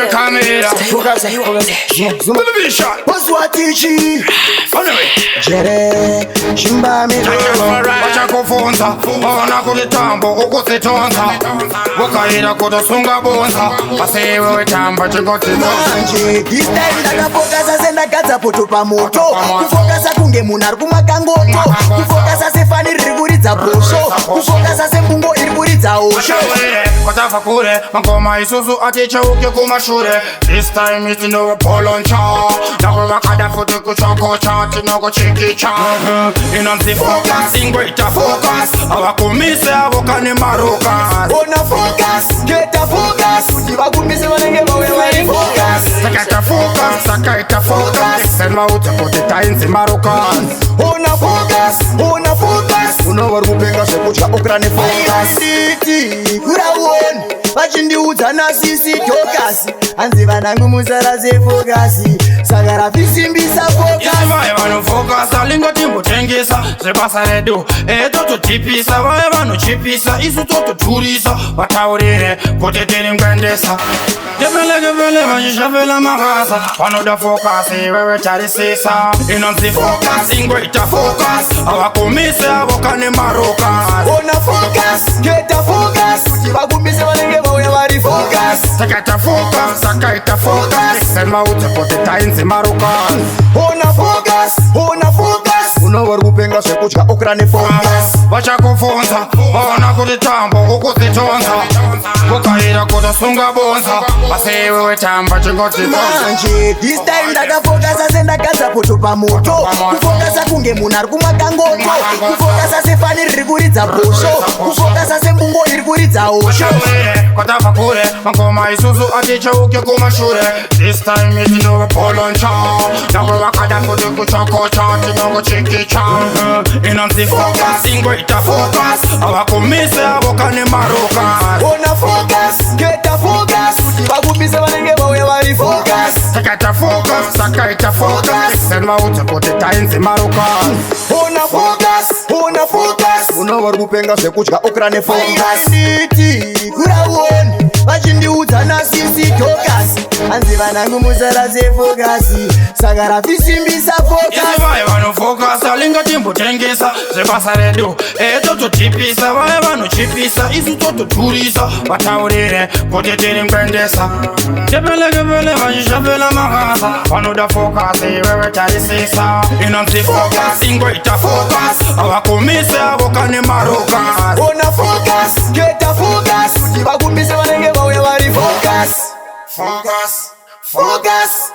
the camera. Focus. Zoom. Television. Paswatichi. Follow me. Jere. Shimbami. Wacha kufunza. Ona kulitambo ukusitonza. Wakaira kutosunga bonza. Pasiwe wetamba chingotizonza. This time ndakafokasa sendakadza poto pamoto. Kufokasa kunge munhu ari kumakangoto. Kufokasa sefani riri kuridza bhosho. Kufokasa sembungo iri kuridza osho. Kwatafa kure mangoma isusu atichauke kumashure. This time itinowe poloncha. Nakumakada futi kuchokocha tinokuchikicha. Inonzi focus ingwita focus. Awakumise awokane marukas. Ona focus, get a focus. Kuti vakumise vanenge vawe vari focus. Sakaita focus. Selma ute kuti tainzi marukas. Ona focus. Unovari kupenga zvekudya okra nefocus. Nditi kurawoni vachindiudza nasisi tokasi. Hanzi vanangu musara sefokasi. Saka rafisimbisa focus. Vaye vanofokasa lingotimbotengesa zvebasa redu tototipisa. Vaye vanochipisa isu totodhurisa. Vataurire kuti tiri ngwendesa. Tevelekevele vachishavela mabasa. Vanoda fokasi wewe tarisisa. Inonzi focus ingwita focus. Avakumise avokane marukas. Ona focus, get a focus. Kuti vakumise vanenge vauya vari focus. Sakaita focus. Selma ute kuti tainzi marukas. Ona focus. Unovari kupenga zvekudya okra nefocus. Vachakufunza. Vaona kuti tambo ukusitonza. Wakaira kutosunga bonza. Pasiwe wetamba chingotizonza. Manje this time ndakafokasa sendakadza poto pamoto. Kufokasa kunge munhu ari kumakangoto. Kufokasa sefani riri kuridza bhosho. Kufokasa sembungo iri kuridza osho. Kwatafa kure mangoma isusu atichauke kumashure. This time itinowe poloncha. Nakumakada futi kuchokocha tinokuchikicha. Inonzi focus ingwita focus. Awakumise awokane marukas. Ona focus, get a focus. Kuti vakumise vanenge vauya vari focus. Sakaita focus. Selma ute kuti tainzi marukas. Ona focus. Unovari kupenga zvekudya okra nefocus. Nditi kurawoni vachindiudza nasisi tokasi. Hanzi vanangu musara sefokasi. Saka rafisimbisa focus. Vaye vanofokasa lingotimbotengesa zvebasa redu tototipisa. Vaye vanochipisa isu totodhurisa. Vataurire kuti tiri ngwendesa. Tevelekevele vachishavela mabasa. Vanoda fokasi wewe tarisisa. Inonzi focus ingwita focus. Avakumise avokane marukas. Ona focus, get a focus. Kuti vakumise vanenge vauya vari focus. Focus.